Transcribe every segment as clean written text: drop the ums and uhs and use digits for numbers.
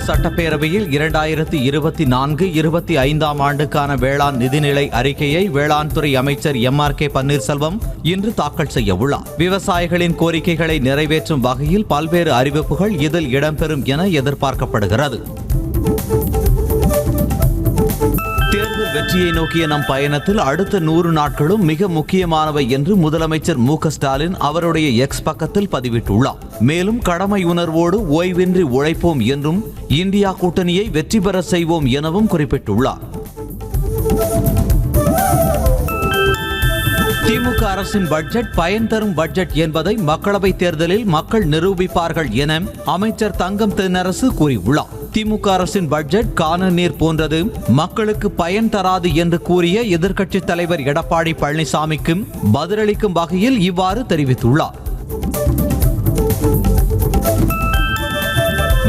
சட்டப்பேரவையில் 2024-25 ஆண்டுக்கான வேளாண் நிதிநிலை அறிக்கையை வேளாண் துறை அமைச்சர் MRK பன்னீர்செல்வம் இன்று தாக்கல் செய்ய உள்ளார். விவசாயிகளின் கோரிக்கைகளை நிறைவேற்றும் வகையில் பல்வேறு அறிவிப்புகள் இதில் இடம்பெறும் என எதிர்பார்க்கப்படுகிறது. தேர்தல் வெற்றியை நோக்கிய நம் பயணத்தில் அடுத்த 100 நாட்களும் மிக முக்கியமானவை என்று முதலமைச்சர் மு.க. ஸ்டாலின் அவருடைய எக்ஸ் பக்கத்தில் பதிவிட்டுள்ளார். மேலும் கடமை உணர்வோடு ஓய்வின்றி உழைப்போம் என்றும் இந்தியா கூட்டணியை வெற்றி பெற செய்வோம் எனவும் குறிப்பிட்டுள்ளார். திமுக அரசின் பட்ஜெட் பயன் தரும் பட்ஜெட் என்பதை மக்களவைத் தேர்தலில் மக்கள் நிரூபிப்பார்கள் என அமைச்சர் தங்கம் தென்னரசு கூறியுள்ளார். திமுக அரசின் பட்ஜெட் காணல் நீர் போன்றது, மக்களுக்கு பயன் தராது என்று கூறிய எதிர்க்கட்சித் தலைவர் எடப்பாடி பழனிசாமிக்கு பதிலளிக்கும் வகையில் இவ்வாறு தெரிவித்துள்ளார்.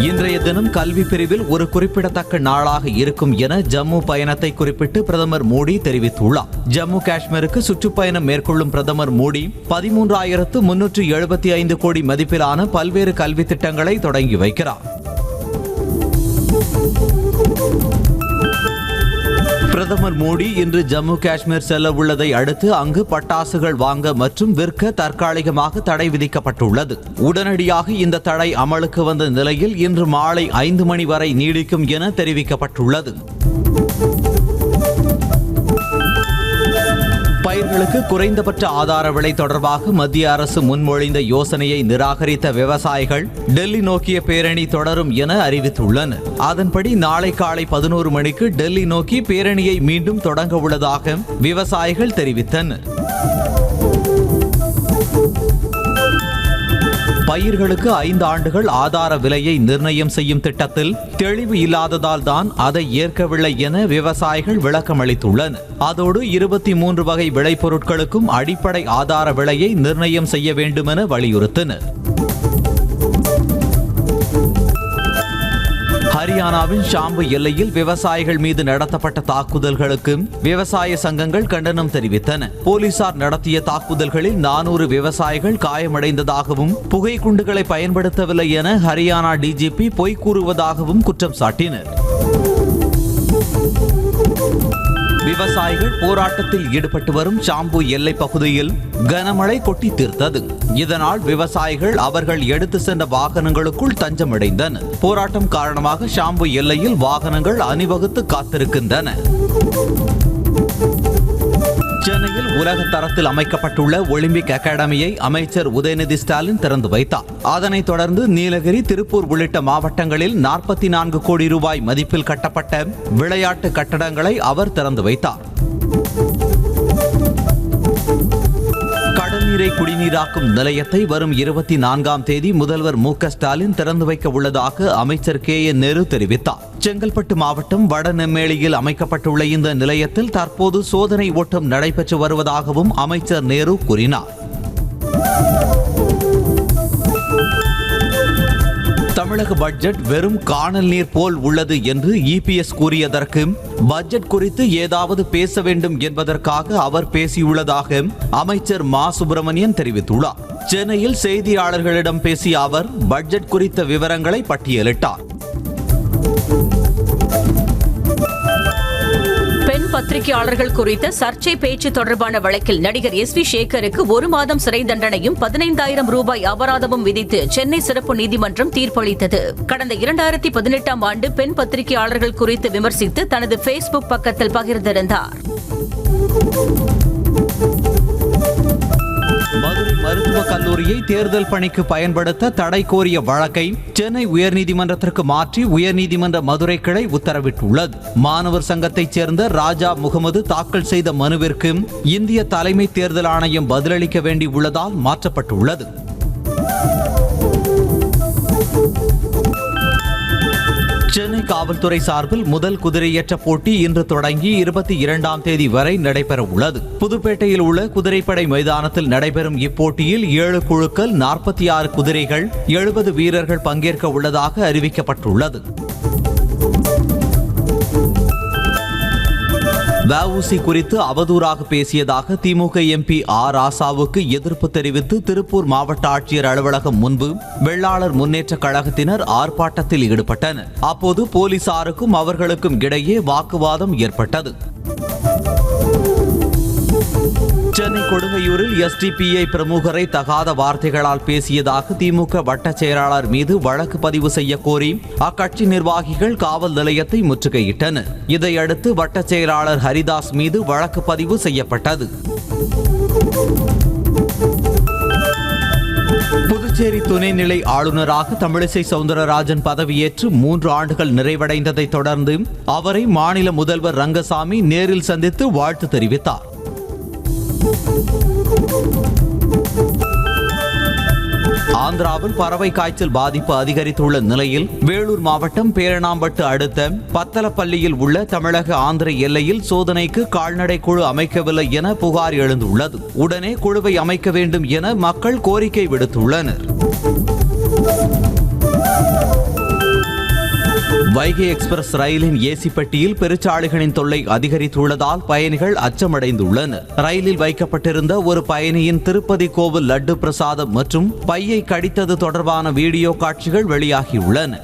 இன்றைய தினம் கல்வி பிரிவில் ஒரு குறிப்பிடத்தக்க நாளாக இருக்கும் என ஜம்மு பயணத்தை குறிப்பிட்டு பிரதமர் மோடி தெரிவித்துள்ளார். ஜம்மு காஷ்மீருக்கு சுற்றுப்பயணம் மேற்கொள்ளும் பிரதமர் மோடி 13,375 கோடி மதிப்பிலான பல்வேறு கல்வி திட்டங்களை தொடங்கி வைக்கிறார். பிரதமர் மோடி இன்று ஜம்மு காஷ்மீர் செல்ல உள்ளதை அடுத்து அங்கு பட்டாசுகள் வாங்க மற்றும் விற்க தற்காலிகமாக தடை விதிக்கப்பட்டுள்ளது. உடனடியாக இந்த தடை அமலுக்கு வந்த நிலையில் இன்று மாலை 5 மணி வரை நீடிக்கும் என தெரிவிக்கப்பட்டுள்ளது. பயிர்களுக்கு குறைந்தபட்ச ஆதார விலை தொடர்பாக மத்திய அரசு முன்மொழிந்த யோசனையை நிராகரித்த விவசாயிகள் டெல்லி நோக்கிய பேரணி தொடரும் என அறிவித்துள்ளனர். அதன்படி நாளை காலை 11 மணிக்கு டெல்லி நோக்கி பேரணியை மீண்டும் தொடங்க உள்ளதாக விவசாயிகள் தெரிவித்தனர். பயிர்களுக்கு 5 ஆண்டுகள் ஆதார விலையை நிர்ணயம் செய்யும் திட்டத்தில் தெளிவு இல்லாததால் தான் அதை ஏற்கவில்லை என விவசாயிகள் விளக்கம் அளித்துள்ளனர். அதோடு 23 வகை விளைபொருட்களுக்கும் அடிப்படை ஆதார விலையை நிர்ணயம் செய்ய வேண்டும் என வலியுறுத்தினர். ஹரியானாவின் ஷாம்பு எல்லையில் விவசாயிகள் மீது நடத்தப்பட்ட தாக்குதல்களுக்கு விவசாய சங்கங்கள் கண்டனம் தெரிவித்தன. போலீசார் நடத்திய தாக்குதல்களில் 400 விவசாயிகள் காயமடைந்ததாகவும் புகைக்குண்டுகளை பயன்படுத்தவில்லை என ஹரியானா டிஜிபி பொய் கூறுவதாகவும் குற்றம் சாட்டினர். விவசாயிகள் போராட்டத்தில் ஈடுபட்டு வரும் ஷாம்பு எல்லை பகுதியில் கனமழை கொட்டி தீர்த்தது. இதனால் விவசாயிகள் அவர்கள் எடுத்து சென்ற வாகனங்களுக்குள் தஞ்சமடைந்தனர். போராட்டம் காரணமாக ஷாம்பு எல்லையில் வாகனங்கள் அணிவகுத்து காத்திருக்கின்றன. சென்னையில் உலக தரத்தில் அமைக்கப்பட்டுள்ள ஒலிம்பிக் அகாடமியை அமைச்சர் உதயநிதி ஸ்டாலின் திறந்து வைத்தார். அதனைத் தொடர்ந்து நீலகிரி, திருப்பூர் உள்ளிட்ட மாவட்டங்களில் 44 கோடி ரூபாய் மதிப்பில் கட்டப்பட்ட விளையாட்டு கட்டடங்களை அவர் திறந்து வைத்தார். கடல்நீரை குடிநீராக்கும் நிலையத்தை வரும் 24ஆம் தேதி முதல்வர் மு.க. ஸ்டாலின் திறந்து வைக்க உள்ளதாக அமைச்சர் K.N. நேரு தெரிவித்தார். செங்கல்பட்டு மாவட்டம் வடநெம்மேலியில் அமைக்கப்பட்டுள்ள இந்த நிலையத்தில் தற்போது சோதனை ஓட்டம் நடைபெற்று வருவதாகவும் அமைச்சர் நேரு கூறினார். தமிழக பட்ஜெட் வெறும் காணல் நீர் போல் உள்ளது என்று EPS கூறியதற்கு பட்ஜெட் குறித்து ஏதாவது பேச வேண்டும் என்பதற்காக அவர் பேசியுள்ளதாக அமைச்சர் மா. சுப்பிரமணியன் தெரிவித்துள்ளார். சென்னையில் செய்தியாளர்களிடம் பேசிய அவர் பட்ஜெட் குறித்த விவரங்களை பட்டியலிட்டார். பத்திரிகையாளர்கள் குறித்த சர்ச்சை பேச்சு தொடர்பான வழக்கில் நடிகர் SV சேகருக்கு 1 மாதம் சிறை தண்டனையும் 15,000 ரூபாய் அபராதமும் விதித்து சென்னை சிறப்பு நீதிமன்றம் தீர்ப்பளித்தது. கடந்த 2018ஆம் ஆண்டு பெண் பத்திரிகையாளர்கள் குறித்து விமர்சித்து தனது Facebook பக்கத்தில் பகிர்ந்திருந்தார். மதுரை மருத்துவக் கல்லூரியை தேர்தல் பணிக்கு பயன்படுத்த தடை கோரிய வழக்கை சென்னை உயர்நீதிமன்றத்திற்கு மாற்றி உயர்நீதிமன்ற மதுரை கிளை உத்தரவிட்டுள்ளது. மாணவர் சங்கத்தைச் சேர்ந்த ராஜா முகமது தாக்கல் செய்த மனுவிற்கு இந்திய தலைமை தேர்தல் ஆணையம் பதிலளிக்க வேண்டியுள்ளதால் மாற்றப்பட்டுள்ளது. சென்னை காவல்துறை சார்பில் முதல் குதிரையேற்ற போட்டி இன்று தொடங்கி 22ஆம் தேதி வரை நடைபெற உள்ளது. புதுப்பேட்டையில் உள்ள குதிரைப்படை மைதானத்தில் நடைபெறும் இப்போட்டியில் 7 குழுக்கள், 46 குதிரைகள், 70 வீரர்கள் பங்கேற்க உள்ளதாக அறிவிக்கப்பட்டுள்ளது. வஉசி குறித்து அவதூறாக பேசியதாக திமுக எம்பி ஆர் ராசாவுக்கு எதிர்ப்பு தெரிவித்து திருப்பூர் மாவட்ட ஆட்சியர் அலுவலகம் முன்பு வெள்ளாளர் முன்னேற்ற கழகத்தினர் ஆர்ப்பாட்டத்தில் ஈடுபட்டனர். அப்போது போலீசாருக்கும் அவர்களுக்கும் இடையே வாக்குவாதம் ஏற்பட்டது. சென்னை கொடுங்கையூரில் எஸ்டிபிஐ பிரமுகரை தகாத வார்த்தைகளால் பேசியதாக திமுக வட்ட செயலாளர் மீது வழக்கு பதிவு செய்ய கோரி அக்கட்சி நிர்வாகிகள் காவல் நிலையத்தை முற்றுகையிட்டனர். இதையடுத்து வட்ட செயலாளர் ஹரிதாஸ் மீது வழக்கு பதிவு செய்யப்பட்டது. புதுச்சேரி துணைநிலை ஆளுநராக தமிழிசை சவுந்தரராஜன் பதவியேற்று 3 ஆண்டுகள் நிறைவடைந்ததை தொடர்ந்து அவரை மாநில முதல்வர் ரங்கசாமி நேரில் சந்தித்து வாழ்த்து தெரிவித்தார். ஆந்திராவில் பறவை காய்ச்சல் பாதிப்பு அதிகரித்துள்ள நிலையில் வேலூர் மாவட்டம் பேரணாம்பட்டு அடுத்த பத்தலப்பள்ளியில் உள்ள தமிழக ஆந்திர எல்லையில் சோதனைக்கு கால்நடை குழு அமைக்கவில்லை என புகார் எழுந்துள்ளது. உடனே குழுவை அமைக்க வேண்டும் என மக்கள் கோரிக்கை விடுத்துள்ளனர். வைகை எக்ஸ்பிரஸ் ரயிலின் ஏசி பெட்டியில் பெருச்சாளிகளின் தொல்லை அதிகரித்துள்ளதால் பயணிகள் அச்சமடைந்துள்ளனர். ரயிலில் வைக்கப்பட்டிருந்த ஒரு பயணியின் திருப்பதி கோவில் லட்டு பிரசாதம் மற்றும் பையை கடித்தது தொடர்பான வீடியோ காட்சிகள் வெளியாகியுள்ளன.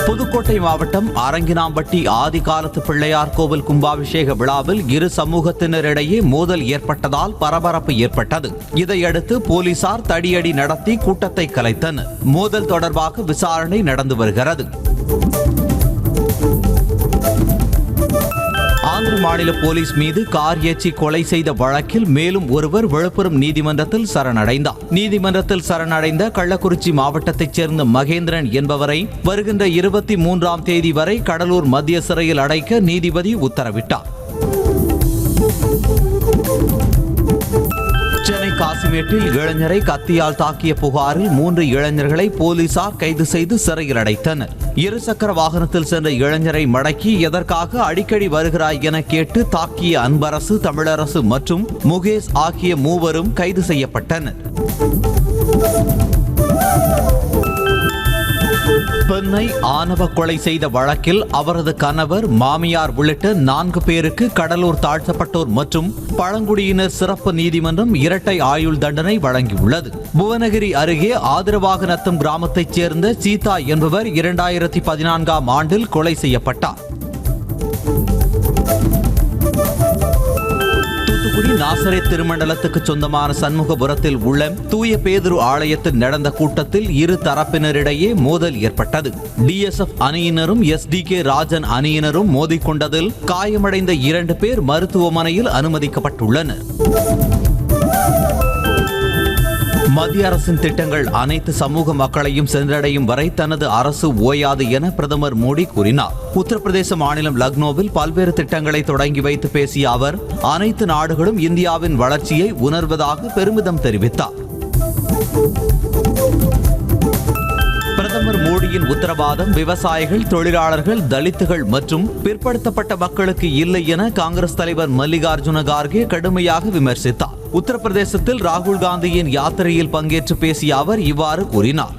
புதுக்கோட்டை மாவட்டம் அரங்கினாம்பட்டி ஆதிகாலத்து பிள்ளையார் கோவில் கும்பாபிஷேக விழாவில் இரு சமூகத்தினரிடையே மோதல் ஏற்பட்டதால் பரபரப்பு ஏற்பட்டது. இதையடுத்து போலீசார் தடியடி நடத்தி கூட்டத்தை கலைத்தனர். மோதல் தொடர்பாக விசாரணை நடந்து வருகிறது. ஆந்திர மாநில போலீஸ் மீது கார் ஏற்றி கொலை செய்த வழக்கில் மேலும் ஒருவர் விழுப்புரம் நீதிமன்றத்தில் சரணடைந்தார். நீதிமன்றத்தில் சரணடைந்த கள்ளக்குறிச்சி மாவட்டத்தைச் சேர்ந்த மகேந்திரன் என்பவரை வருகின்ற 23ஆம் தேதி வரை கடலூர் மத்திய சிறையில் அடைக்க நீதிபதி உத்தரவிட்டார். சென்னை காசிமேட்டில் இளைஞரை கத்தியால் தாக்கிய புகாரில் 3 இளைஞர்களை போலீசார் கைது செய்து சிறையில் அடைத்தனர். இருசக்கர வாகனத்தில் சென்ற இளைஞரை மடக்கி எதற்காக அடிக்கடி வருகிறாய் என கேட்டு தாக்கிய அன்பரசு, தமிழரசு மற்றும் முகேஷ் ஆகிய 3 கைது செய்யப்பட்டனர். பெண்ணை ஆணவ கொலை செய்த வழக்கில் அவரது கணவர், மாமியார் உள்ளிட்ட 4 பேருக்கு கடலூர் தாழ்த்தப்பட்டோர் மற்றும் பழங்குடியினர் சிறப்பு நீதிமன்றம் இரட்டை ஆயுள் தண்டனை வழங்கியுள்ளது. புவனகிரி அருகே ஆதிரவாகநத்தம் கிராமத்தைச் சேர்ந்த சீதா என்பவர் 2014ஆம் ஆண்டில் கொலை செய்யப்பட்டார். தூத்துக்குடி நாசரேத் திருமண்டலத்துக்கு சொந்தமான சண்முகபுரத்தில் உள்ள தூய பேதுரு ஆலயத்தில் நடந்த கூட்டத்தில் இரு தரப்பினரிடையே மோதல் ஏற்பட்டது. டிஎஸ்எஃப் அணியினரும் எஸ்டிகே ராஜன் அணியினரும் மோதிக்கொண்டதில் காயமடைந்த 2 பேர் மருத்துவமனையில் அனுமதிக்கப்பட்டுள்ளனர். மத்திய அரசின் திட்டங்கள் அனைத்து சமூக மக்களையும் சென்றடையும் வரை தனது அரசு ஓயாது என பிரதமர் மோடி கூறினார். உத்தரப்பிரதேச மாநிலம் லக்னோவில் பல்வேறு திட்டங்களை தொடங்கி வைத்து பேசிய அவர் அனைத்து நாடுகளும் இந்தியாவின் வளர்ச்சியை உணர்வதாக பெருமிதம் தெரிவித்தார். பிரதமர் மோடியின் உத்தரவாதம் விவசாயிகள், தொழிலாளர்கள், தலித்துகள் மற்றும் பிற்படுத்தப்பட்ட மக்களுக்கு இல்லை என காங்கிரஸ் தலைவர் மல்லிகார்ஜுன கார்கே கடுமையாக விமர்சித்தார். உத்தரப்பிரதேசத்தில் ராகுல் காந்தியின் யாத்திரையில் பங்கேற்று பேசிய அவர் இவ்வாறு கூறினார்.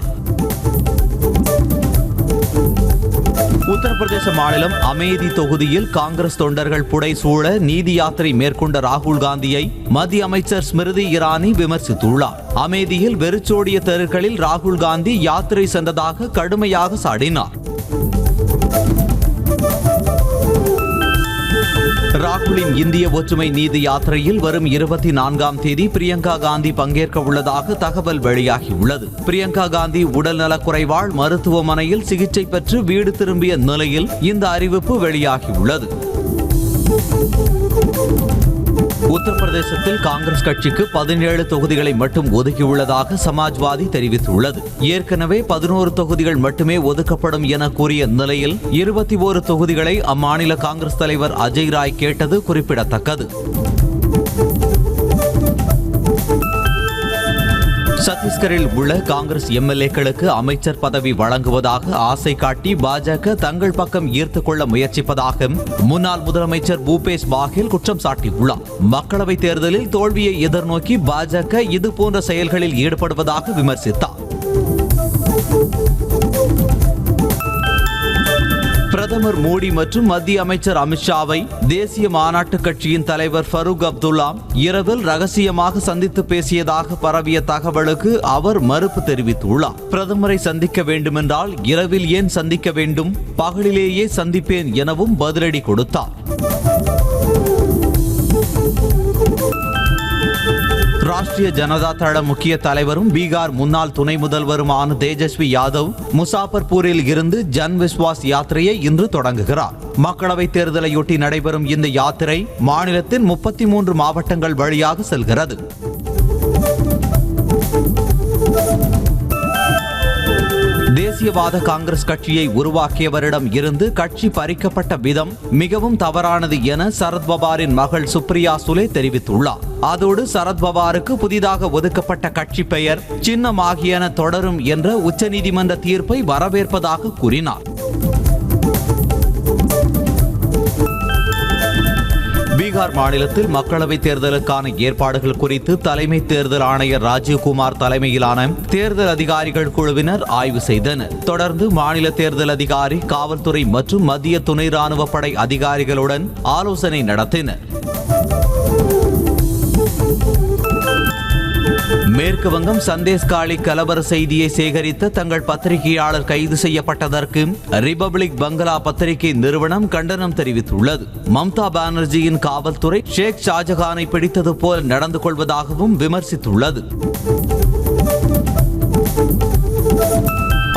உத்தரப்பிரதேச மாநிலம் அமேதி தொகுதியில் காங்கிரஸ் தொண்டர்கள் புடைசூழ நீதி யாத்திரை மேற்கொண்ட ராகுல் காந்தியை மத்திய அமைச்சர் ஸ்மிருதி இரானி விமர்சித்துள்ளார். அமேதியில் வெறிச்சோடிய தெருக்களில் ராகுல் காந்தி யாத்திரை சென்றதாக கடுமையாக சாடினார். ராகுலின் இந்திய ஒற்றுமை நீதி யாத்திரையில் வரும் 24ஆம் தேதி பிரியங்கா காந்தி பங்கேற்க உள்ளதாக தகவல் வெளியாகியுள்ளது. பிரியங்கா காந்தி உடல்நலக்குறைவால் மருத்துவமனையில் சிகிச்சை பெற்று வீடு திரும்பிய நிலையில் இந்த அறிவிப்பு வெளியாகியுள்ளது. உத்தரப்பிரதேசத்தில் காங்கிரஸ் கட்சிக்கு 17 தொகுதிகளை மட்டும் ஒதுக்கியுள்ளதாக சமாஜ்வாதி தெரிவித்துள்ளது. ஏற்கனவே 11 தொகுதிகள் மட்டுமே ஒதுக்கப்படும் என கூறிய நிலையில் 21 தொகுதிகளை அம்மாநில காங்கிரஸ் தலைவர் அஜய் ராய் கேட்டது குறிப்பிடத்தக்கது. சத்தீஸ்கரில் உள்ள காங்கிரஸ் எம்எல்ஏக்களுக்கு அமைச்சர் பதவி வழங்குவதாக ஆசை காட்டி பாஜக தங்கள் பக்கம் ஈர்த்துக் கொள்ள முயற்சிப்பதாக முன்னாள் முதலமைச்சர் பூபேஷ் பாகேல் குற்றம் சாட்டியுள்ளார். மக்களவைத் தேர்தலில் தோல்வியை எதிர்நோக்கி பாஜக இதுபோன்ற செயல்களில் ஈடுபடுவதாக விமர்சித்தார். பிரதமர் மோடி மற்றும் மத்திய அமைச்சர் அமித்ஷாவை தேசிய மாநாட்டு கட்சியின் தலைவர் ஃபரூக் அப்துல்லா இரவில் ரகசியமாக சந்தித்து பேசியதாக பரவிய தகவலுக்கு அவர் மறுப்பு தெரிவித்துள்ளார். பிரதமரை சந்திக்க வேண்டுமென்றால் இரவில் ஏன் சந்திக்க வேண்டும், பகலிலேயே சந்திப்பேன் எனவும் பதிலடி கொடுத்தார். ராஷ்டிரிய ஜனதா தள முக்கிய தலைவரும் பீகார் முன்னாள் துணை முதல்வருமான தேஜஸ்வி யாதவ் முசாபர்பூரில் இருந்து ஜன் விஸ்வாஸ் யாத்திரையை இன்று தொடங்குகிறார். மக்களவைத் தேர்தலையொட்டி நடைபெறும் இந்த யாத்திரை மாநிலத்தின் 33 மாவட்டங்கள் வழியாக செல்கிறது. தேசியவாத காங்கிரஸ் கட்சியை உருவாக்கியவரிடம் இருந்து கட்சி பறிக்கப்பட்ட விதம் மிகவும் தவறானது என சரத்பவாரின் மகள் சுப்ரியா சுலே தெரிவித்துள்ளார். அதோடு சரத்பவாருக்கு புதிதாக ஒதுக்கப்பட்ட கட்சி பெயர், சின்னம் ஆகியன தொடரும் என்ற உச்சநீதிமன்ற தீர்ப்பை வரவேற்பதாக கூறினார். பீகார் மாநிலத்தில் மக்களவைத் தேர்தலுக்கான ஏற்பாடுகள் குறித்து தலைமை தேர்தல் ஆணையர் ராஜீவ்குமார் தலைமையிலான தேர்தல் அதிகாரிகள் குழுவினர் ஆய்வு செய்தனர். தொடர்ந்து மாநில தேர்தல் அதிகாரி, காவல்துறை மற்றும் மத்திய துணை ராணுவ படை அதிகாரிகளுடன் ஆலோசனை நடத்தினர். மேற்கு வங்கம் சந்தேஷ்காலி கலவர செய்தியை சேகரித்த தங்கள் பத்திரிகையாளர் கைது செய்யப்பட்டதற்கு ரிபப்ளிக் பங்களா பத்திரிகை நிறுவனம் கண்டனம் தெரிவித்துள்ளது. மம்தா பானர்ஜியின் காவல்துறை ஷேக் ஷாஜகானை பிடித்தது போல் நடந்து கொள்வதாகவும் விமர்சித்துள்ளது.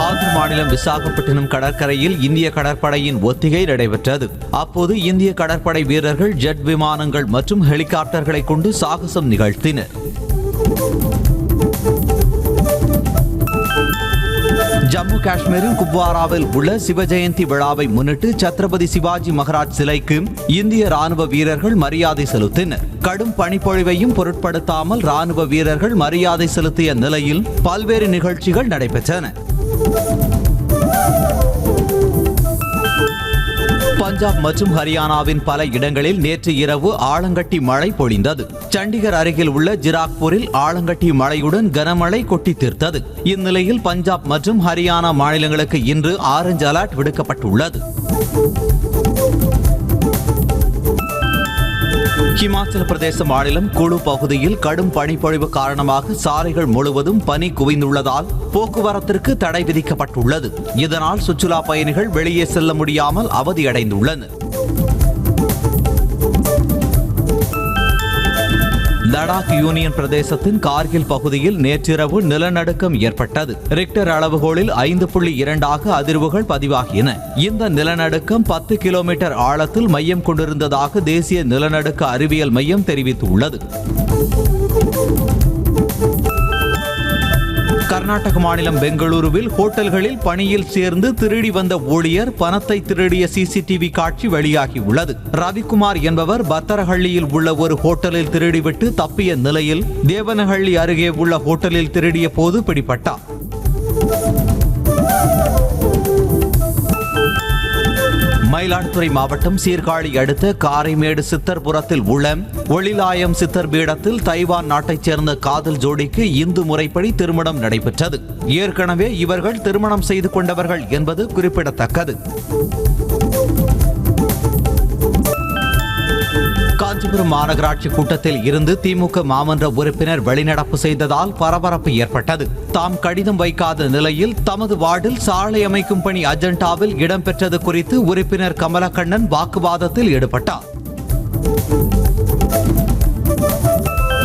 ஆந்திர மாநிலம் விசாகப்பட்டினம் கடற்கரையில் இந்திய கடற்படையின் ஒத்திகை நடைபெற்றது. அப்போது இந்திய கடற்படை வீரர்கள் ஜெட் விமானங்கள் மற்றும் ஹெலிகாப்டர்களை கொண்டு சாகசம் நிகழ்த்தினர். ஜம்மு காஷ்மீரின் குப்வாராவில் உள்ள சிவஜெயந்தி விழாவை முன்னிட்டு சத்ரபதி சிவாஜி மகாராஜ் சிலைக்கு இந்திய ராணுவ வீரர்கள் மரியாதை செலுத்தினர். கடும் பனிப்பொழிவையும் பொருட்படுத்தாமல் ராணுவ வீரர்கள் மரியாதை செலுத்திய நிலையில் பல்வேறு நிகழ்ச்சிகள் நடைபெற்றன. பஞ்சாப் மற்றும் ஹரியானாவின் பல இடங்களில் நேற்று இரவு ஆலங்கட்டி மழை பொழிந்தது. சண்டிகர் அருகில் உள்ள ஜிராக்பூரில் ஆலங்கட்டி மழையுடன் கனமழை கொட்டி தீர்த்தது. இந்நிலையில் பஞ்சாப் மற்றும் ஹரியானா மாநிலங்களுக்கு இன்று ஆரஞ்சு அலர்ட் விடுக்கப்பட்டுள்ளது. ஹிமாச்சல பிரதேச மாநிலம் குழு பகுதியில் கடும் பனிப்பொழிவு காரணமாக சாலைகள் முழுவதும் பனி குவிந்துள்ளதால் போக்குவரத்திற்கு தடை விதிக்கப்பட்டுள்ளது. இதனால் சுற்றுலா பயணிகள் வெளியே செல்ல முடியாமல் அவதியடைந்துள்ளனர். லடாக் யூனியன் பிரதேசத்தின் கார்கில் பகுதியில் நேற்றிரவு நிலநடுக்கம் ஏற்பட்டது. ரிக்டர் அளவுகோலில் 5.2 அதிர்வுகள் பதிவாகின. இந்த நிலநடுக்கம் 10 கிலோமீட்டர் ஆழத்தில் மையம் கொண்டிருந்ததாக தேசிய நிலநடுக்க அறிவியல் மையம் தெரிவித்துள்ளது. கர்நாடக மாநிலம் பெங்களூருவில் ஹோட்டல்களில் பணியில் சேர்ந்து திருடி வந்த ஊழியர் பணத்தை திருடிய சிசிடிவி காட்சி வெளியாகியுள்ளது. ரவிக்குமார் என்பவர் பத்தரஹள்ளியில் உள்ள ஒரு ஹோட்டலில் திருடிவிட்டு தப்பிய நிலையில் தேவனஹள்ளி அருகே உள்ள ஹோட்டலில் திருடிய போது பிடிபட்டார். மயிலாடுதுறை மாவட்டம் சீர்காழி அடுத்த காரைமேடு சித்தர்புரத்தில் உள்ள ஒளிலாயம் சித்தர் பீடத்தில் தைவான் நாட்டைச் சேர்ந்த காதல் ஜோடிக்கு இந்து முறைப்படி திருமணம் நடைபெற்றது. ஏற்கனவே இவர்கள் திருமணம் செய்து கொண்டவர்கள் என்பது குறிப்பிடத்தக்கது. காஞ்சிபுரம் மாநகராட்சி கூட்டத்தில் இருந்து திமுக மாமன்ற உறுப்பினர் வெளிநடப்பு செய்ததால் பரபரப்பு ஏற்பட்டது. தாம் கடிதம் வைக்காத நிலையில் தமது வார்டில் சாலை அமைக்கும் பணி அஜெண்டாவில் இடம்பெற்றது குறித்து உறுப்பினர் கமலக்கண்ணன் வாக்குவாதத்தில் ஈடுபட்டார்.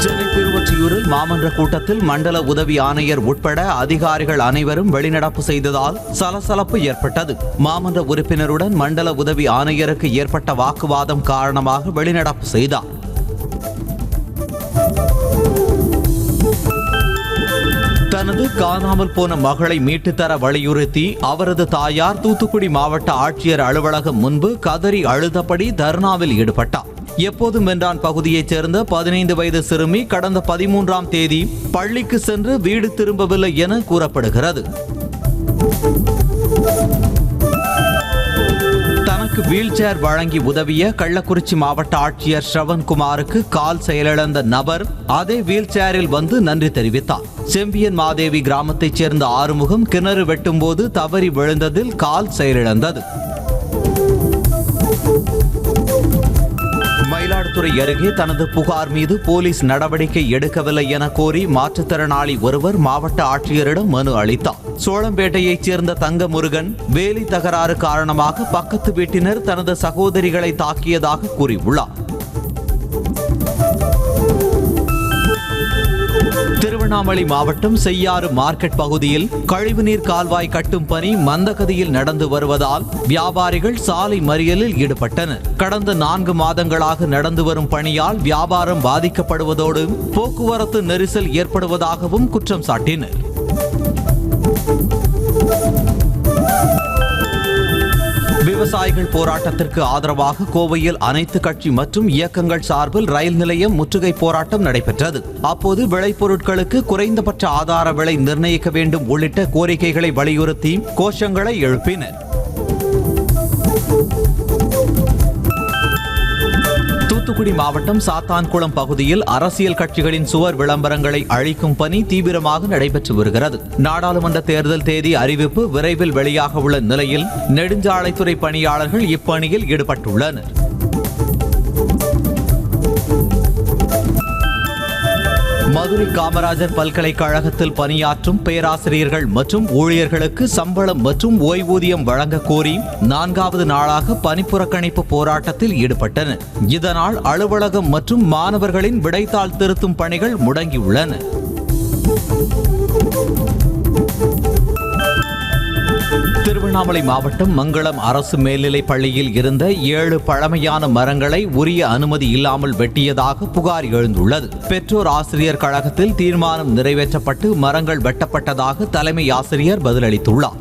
சென்னை திருவொற்றியூரில் மாமன்ற கூட்டத்தில் மண்டல உதவி ஆணையர் உட்பட அதிகாரிகள் அனைவரும் வெளிநடப்பு செய்ததால் சலசலப்பு ஏற்பட்டது. மாமன்ற உறுப்பினருடன் மண்டல உதவி ஆணையருக்கு ஏற்பட்ட வாக்குவாதம் காரணமாக வெளிநடப்பு செய்தார். தனது காணாமல் போன மகளை மீட்டுத்தர வலியுறுத்தி அவரது தாயார் தூத்துக்குடி மாவட்ட ஆட்சியர் அலுவலகம் முன்பு கதறி அழுதபடி தர்ணாவில் ஈடுபட்டார். எப்போதும் வென்றான் பகுதியைச் சேர்ந்த 15 வயது சிறுமி கடந்த 13ஆம் தேதி பள்ளிக்கு சென்று வீடு திரும்பவில்லை என கூறப்படுகிறது. தனக்கு வீல் சேர் வழங்கி உதவிய கள்ளக்குறிச்சி மாவட்ட ஆட்சியர் ஸ்ரவன்குமாருக்கு கால் செயலிழந்த நபர் அதே வீல் சேரில் வந்து நன்றி தெரிவித்தார். செம்பியன் மாதேவி கிராமத்தைச் சேர்ந்த ஆறுமுகம் கிணறு வெட்டும் போது தவறி விழுந்ததில் கால் செயலிழந்தது. மயிலாடுதுறை அருகே தனது புகார் மீது போலீஸ் நடவடிக்கை எடுக்கவில்லை என கோரி மாற்றுத்திறனாளி ஒருவர் மாவட்ட ஆட்சியரிடம் மனு அளித்தார். சோளம்பேட்டையைச் சேர்ந்த தங்கமுருகன் வேலி தகராறு காரணமாக பக்கத்து வீட்டினர் தனது சகோதரிகளை தாக்கியதாக கூறியுள்ளார். திருவண்ணாமலை மாவட்டம் செய்யாறு மார்க்கெட் பகுதியில் கழிவுநீர் கால்வாய் கட்டும் பணி மந்தகதியில் நடந்து வருவதால் வியாபாரிகள் சாலை மறியலில் ஈடுபட்டனர். கடந்த 4 மாதங்களாக நடந்து வரும் பணியால் வியாபாரம் பாதிக்கப்படுவதோடு போக்குவரத்து நெரிசல் ஏற்படுவதாகவும் குற்றம் சாட்டினர். விவசாயிகள் போராட்டத்திற்கு ஆதரவாக கோவையில் அனைத்து கட்சி மற்றும் இயக்கங்கள் சார்பில் ரயில் நிலையம் முற்றுகை போராட்டம் நடைபெற்றது. அப்போது விளைபொருட்களுக்கு குறைந்தபட்ச ஆதார விலை நிர்ணயிக்க வேண்டும் உள்ளிட்ட கோரிக்கைகளை வலியுறுத்தி கோஷங்களை எழுப்பினர். தூத்துக்குடி மாவட்டம் சாத்தான்குளம் பகுதியில் அரசியல் கட்சிகளின் சுவர் விளம்பரங்களை அழிக்கும் பணி தீவிரமாக நடைபெற்று வருகிறது. நாடாளுமன்ற தேர்தல் தேதி அறிவிப்பு விரைவில் வெளியாக உள்ள நிலையில் நெடுஞ்சாலைத்துறை பணியாளர்கள் இப்பணியில் ஈடுபட்டுள்ளனர். மதுரை காமராஜர் பல்கலைக்கழகத்தில் பணியாற்றும் பேராசிரியர்கள் மற்றும் ஊழியர்களுக்கு சம்பளம் மற்றும் ஓய்வூதியம் வழங்க கோரி 4வது நாளாக பணிப்புறக்கணிப்பு போராட்டத்தில் ஈடுபட்டனர். இதனால் அலுவலகம் மற்றும் மாணவர்களின் விடைத்தாள் திருத்தும் பணிகள் முடங்கியுள்ளன. திருவண்ணாமலை மாவட்டம் மங்களம் அரசு மேல்நிலைப் பள்ளியில் இருந்த 7 பழமையான மரங்களை உரிய அனுமதி இல்லாமல் வெட்டியதாக புகார் எழுந்துள்ளது. பெற்றோர் ஆசிரியர் கழகத்தில் தீர்மானம் நிறைவேற்றப்பட்டு மரங்கள் வெட்டப்பட்டதாக தலைமை ஆசிரியர் பதிலளித்துள்ளார்.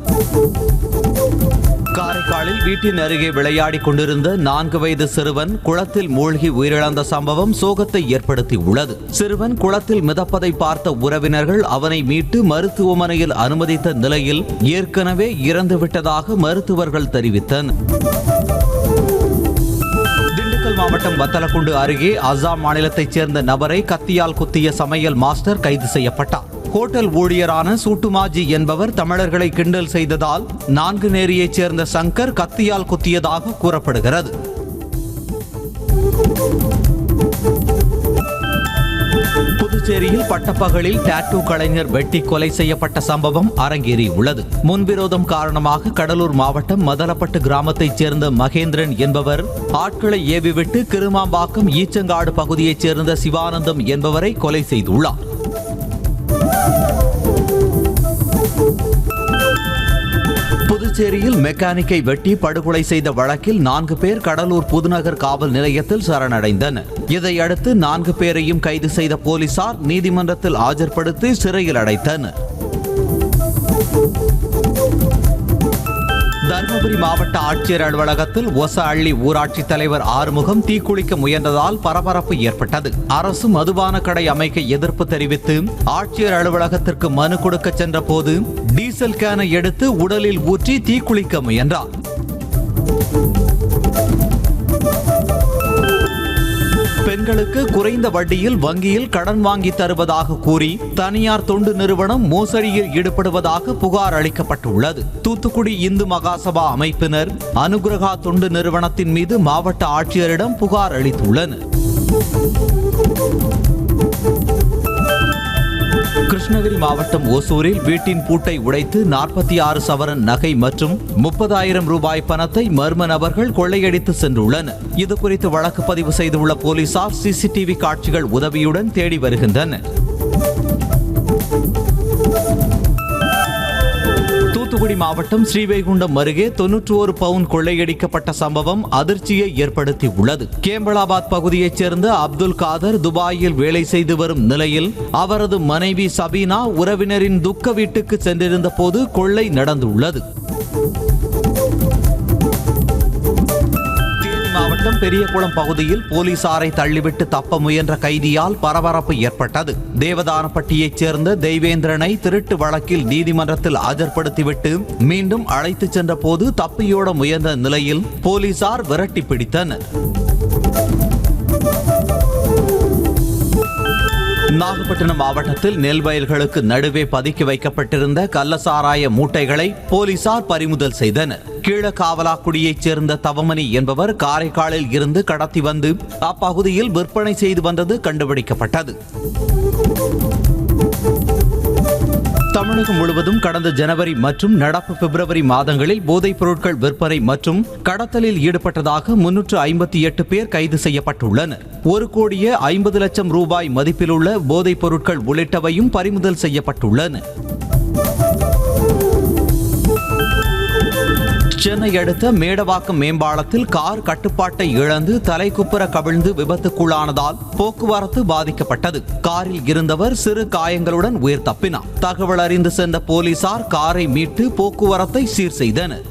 காரைக்காலில் வீட்டின் அருகே விளையாடிக் கொண்டிருந்த 4 வயது சிறுவன் குளத்தில் மூழ்கி உயிரிழந்த சம்பவம் சோகத்தை ஏற்படுத்தியுள்ளது. சிறுவன் குளத்தில் மிதப்பதை பார்த்த உறவினர்கள் அவனை மீட்டு மருத்துவமனையில் அனுமதித்த நிலையில் ஏற்கனவே இறந்துவிட்டதாக மருத்துவர்கள் தெரிவித்தனர். திண்டுக்கல் மாவட்டம் வத்தலக்குண்டு அருகே அசாம் மாநிலத்தைச் சேர்ந்த நபரை கத்தியால் குத்திய சமையல் மாஸ்டர் கைது செய்யப்பட்டார். ஹோட்டல் ஊழியரான சூட்டுமாஜி என்பவர் தமிழர்களை கிண்டல் செய்ததால் 4 நேரியைச் சேர்ந்த சங்கர் கத்தியால் குத்தியதாக கூறப்படுகிறது. புதுச்சேரியில் பட்டப்பகலில் டாட்டூ கலைஞர் வெட்டி கொலை செய்யப்பட்ட சம்பவம் அரங்கேறியுள்ளது. முன்விரோதம் காரணமாக கடலூர் மாவட்டம் மதலப்பட்டு கிராமத்தைச் சேர்ந்த மகேந்திரன் என்பவர் ஆட்களை ஏவிவிட்டு கிருமாம்பாக்கம் ஈச்சங்காடு பகுதியைச் சேர்ந்த சிவானந்தம் என்பவரை கொலை செய்துள்ளார். புதுச்சேரியில் மெக்கானிக்கை வெட்டி படுகொலை செய்த வழக்கில் 4 பேர் கடலூர் புதுநகர் காவல் நிலையத்தில் சரணடைந்தனர். இதையடுத்து 4 பேரையும் கைது செய்த போலீசார் நீதிமன்றத்தில் ஆஜர்படுத்தி சிறையில் அடைத்தனர். தருமபுரி மாவட்ட ஆட்சியர் அலுவலகத்தில் ஒசஅள்ளி ஊராட்சி தலைவர் ஆறுமுகம் தீக்குளிக்க முயன்றதால் பரபரப்பு ஏற்பட்டது. அரசு மதுபான கடை அமைக்க எதிர்ப்பு தெரிவித்து ஆட்சியர் அலுவலகத்திற்கு மனு கொடுக்க சென்ற போது டீசல் கேனை எடுத்து உடலில் ஊற்றி தீக்குளிக்க முயன்றார். பெண்களுக்கு குறைந்த வட்டியில் வங்கியில் கடன் வாங்கி தருவதாக கூறி தனியார் தொண்டு நிறுவனம் மோசடியில் ஈடுபடுவதாக புகார் அளிக்கப்பட்டுள்ளது. தூத்துக்குடி இந்து மகாசபா அமைப்பினர் அனுகிரகா தொண்டு நிறுவனத்தின் மீது மாவட்ட ஆட்சியரிடம் புகார் அளித்துள்ளனர். கிருஷ்ணகிரி மாவட்டம் ஓசூரில் வீட்டின் பூட்டை உடைத்து 46 சவரன் நகை மற்றும் 30,000 ரூபாய் பணத்தை மர்ம நபர்கள் கொள்ளையடித்து சென்றுள்ளனர். இதுகுறித்து வழக்கு பதிவு செய்துள்ள போலீசார் சிசிடிவி காட்சிகள் உதவியுடன் தேடி வருகின்றனர். தூத்துக்குடி மாவட்டம் ஸ்ரீவைகுண்டம் அருகே 91 பவுன் கொள்ளையடிக்கப்பட்ட சம்பவம் அதிர்ச்சியை ஏற்படுத்தியுள்ளது. கேம்பலாபாத் பகுதியைச் சேர்ந்த அப்துல் காதர் துபாயில் வேலை செய்து வரும் நிலையில் அவரது மனைவி சபீனா உறவினரின் துக்க வீட்டுக்கு சென்றிருந்த போது கொள்ளை நடந்துள்ளது. மாவட்டம் பெரியகுளம் பகுதியில் போலீசாரை தள்ளிவிட்டு தப்ப முயன்ற கைதியால் பரபரப்பு ஏற்பட்டது. தேவதானப்பட்டியைச் சேர்ந்த தெய்வேந்திரனை திருட்டு வழக்கில் நீதிமன்றத்தில் ஆஜர்படுத்திவிட்டு மீண்டும் அழைத்துச் சென்ற போது தப்பியோட முயன்ற நிலையில் போலீசார் விரட்டி பிடித்தனர். நாகப்பட்டினம் மாவட்டத்தில் நெல் வயல்களுக்கு நடுவே பதுக்கி வைக்கப்பட்டிருந்த கள்ளசாராய மூட்டைகளை போலீசார் பறிமுதல் செய்தனர். கீழகாவலாக்குடியைச் சேர்ந்த தவமணி என்பவர் காரைக்காலில் இருந்து கடத்தி வந்து அப்பகுதியில் விற்பனை செய்து வந்தது கண்டுபிடிக்கப்பட்டது. தமிழகம் முழுவதும் கடந்த ஜனவரி மற்றும் நடப்பு பிப்ரவரி மாதங்களில் போதைப் பொருட்கள் விற்பனை மற்றும் கடத்தலில் ஈடுபட்டதாக 358 பேர் கைது செய்யப்பட்டுள்ளனர். 1,50,00,000 ரூபாய் மதிப்பிலுள்ள போதைப் பொருட்கள் உள்ளிட்டவையும் பறிமுதல் செய்யப்பட்டுள்ளன. சென்னை அடுத்த மேடவாக்கம் மேம்பாலத்தில் கார் கட்டுப்பாட்டை இழந்து தலைக்குப்புற கவிழ்ந்து விபத்துக்குள்ளானதால் போக்குவரத்து பாதிக்கப்பட்டது. காரில் இருந்தவர் சிறு காயங்களுடன் உயிர் தப்பினார். தகவல் அறிந்து சென்ற போலீசார் காரை மீட்டு போக்குவரத்தை சீர் செய்தனர்.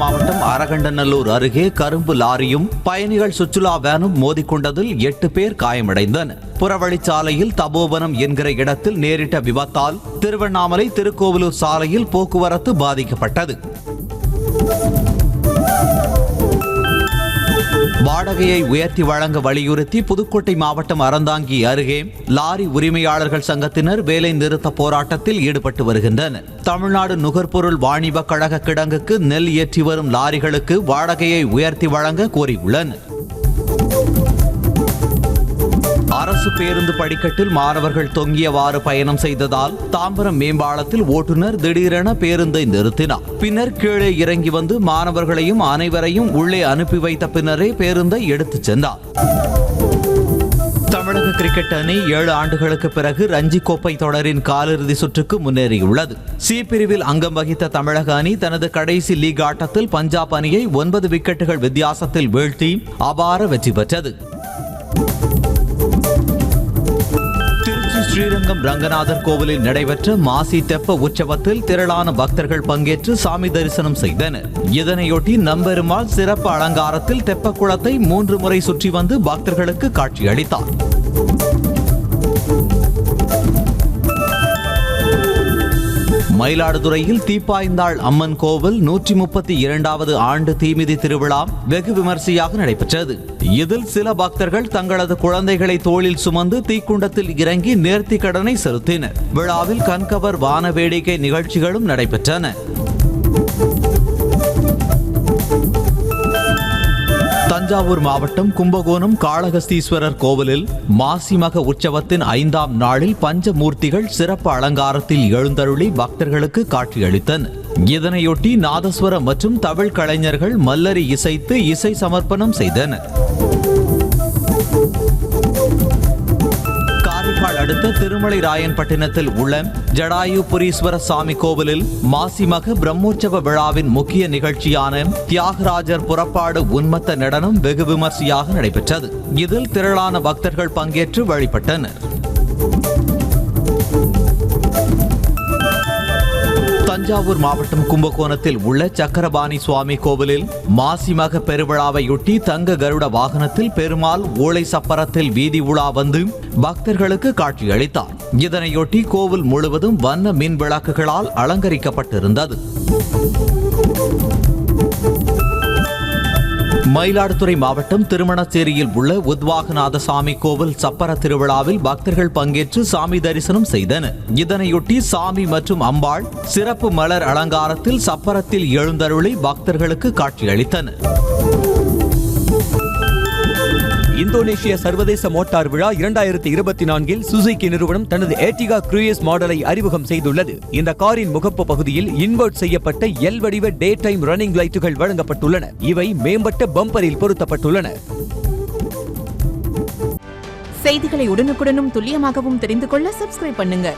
மாவட்டம் அரகண்டநல்லூர் அருகே கரும்பு லாரியும் பயணிகள் சுற்றுலா வேனும் மோதிக்கொண்டதில் 8 பேர் காயமடைந்தனர். புறவழிச்சாலையில் தபோவனம் என்கிற இடத்தில் நேரிட்ட விபத்தால் திருவண்ணாமலை திருக்கோவிலூர் சாலையில் போக்குவரத்து பாதிக்கப்பட்டது. வாடகையை உயர்த்தி வழங்க வலியுறுத்தி புதுக்கோட்டை மாவட்டம் அறந்தாங்கி அருகே லாரி உரிமையாளர்கள் சங்கத்தினர் வேலை நிறுத்த போராட்டத்தில் ஈடுபட்டு வருகின்றனர். தமிழ்நாடு நுகர்பொருள் வாணிப கழக கிடங்குக்கு நெல் ஏற்றி வரும் லாரிகளுக்கு வாடகையை உயர்த்தி வழங்க கோரியுள்ளனர். அரசு பேருந்து படிக்கட்டில் மாணவர்கள் தொங்கியவாறு பயணம் செய்ததால் தாம்பரம் மேம்பாலத்தில் ஓட்டுநர் திடீரென பேருந்தை நிறுத்தினார். பின்னர் கீழே இறங்கி வந்து மாணவர்களையும் அனைவரையும் உள்ளே அனுப்பி வைத்த பின்னரே பேருந்தை எடுத்துச் சென்றார். தமிழக கிரிக்கெட் அணி 7 ஆண்டுகளுக்கு பிறகு ரஞ்சி கோப்பை தொடரின் காலிறுதி சுற்றுக்கு முன்னேறியுள்ளது. சி பிரிவில் அங்கம் வகித்த தமிழக அணி தனது கடைசி லீக் ஆட்டத்தில் பஞ்சாப் அணியை 9 விக்கெட்டுகள் வித்தியாசத்தில் வீழ்த்தி அபார வெற்றி பெற்றது. ஸ்ரீரங்கம் ரங்கநாதர் கோவிலில் நடைபெற்ற மாசி தெப்ப உற்சவத்தில் திரளான பக்தர்கள் பங்கேற்று சாமி தரிசனம் செய்தனர். இதனையொட்டி நம்பெருமாள் சிறப்பு அலங்காரத்தில் தெப்ப குளத்தை 3 முறை சுற்றி வந்து பக்தர்களுக்கு காட்சியளித்தார். மயிலாடுதுறையில் தீப்பாய்ந்தாள் அம்மன் கோவில் 132வது ஆண்டு தீமிதி திருவிழா வெகு விமர்சையாக நடைபெற்றது. இதில் சில பக்தர்கள் தங்களது குழந்தைகளை தோளில் சுமந்து தீக்குண்டத்தில் இறங்கி நேர்த்தி கடனை செலுத்தினர். விழாவில் கண்கவர் வான வேடிக்கை நிகழ்ச்சிகளும் நடைபெற்றன. தஞ்சாவூர் மாவட்டம் கும்பகோணம் காளகஸ்தீஸ்வரர் கோவிலில் மாசி மக உற்சவத்தின் 5ஆம் நாளில் பஞ்சமூர்த்திகள் சிறப்பு அலங்காரத்தில் எழுந்தருளி பக்தர்களுக்கு காட்சியளித்தனர். இதனையொட்டி நாதஸ்வர மற்றும் தவில் கலைஞர்கள் மல்லரி இசைத்து இசை சமர்ப்பணம் செய்தனர். அடுத்த திருமலை ராயன்பட்டினத்தில் உள்ள ஜடாயுபுரீஸ்வர சாமி கோவிலில் மாசிமக பிரம்மோற்சவ விழாவின் முக்கிய நிகழ்ச்சியான தியாகராஜர் புறப்பாடு உன்மத்த நடனம் வெகு விமர்சையாக நடைபெற்றது. இதில் திரளான பக்தர்கள் பங்கேற்று வழிபட்டனர். தஞ்சாவூர் மாவட்டம் கும்பகோணத்தில் உள்ள சக்கரபாணி சுவாமி கோவிலில் மாசிமக பெருவிழாவையொட்டி தங்க கருட வாகனத்தில் பெருமாள் ஓலை சப்பரத்தில் வீதி உலா வந்து பக்தர்களுக்கு காட்சியளித்தார். இதனையொட்டி கோவில் முழுவதும் வண்ண மின் விளக்குகளால் அலங்கரிக்கப்பட்டிருந்தது. மயிலாடுதுறை மாவட்டம் திருமணச்சேரியில் உள்ள உத்வாகநாத சாமி கோவில் சப்பர திருவிழாவில் பக்தர்கள் பங்கேற்று சாமி தரிசனம் செய்தனர். இதனையொட்டி சாமி மற்றும் அம்பாள் சிறப்பு மலர் அலங்காரத்தில் சப்பரத்தில் எழுந்தருளி பக்தர்களுக்கு காட்சியளித்தனர். இந்தோனேஷிய சர்வதேச மோட்டார் விழா 2024இல் சுசுகி நிறுவனம் தனது ஏர்டிகா க்ரூயஸ் மாடலை அறிமுகம் செய்துள்ளது. இந்த காரின் முகப்பு பகுதியில் இன்வெர்ட் செய்யப்பட்ட எல் வடிவ டே டைம் ரன்னிங் லைட்டுகள் வழங்கப்பட்டுள்ளன. இவை மேம்பட்ட பம்பரில் பொருத்தப்பட்டுள்ளன. செய்திகளை உடனுக்குடனும் துல்லியமாகவும் தெரிந்து கொள்ள சப்ஸ்கிரைப் பண்ணுங்க.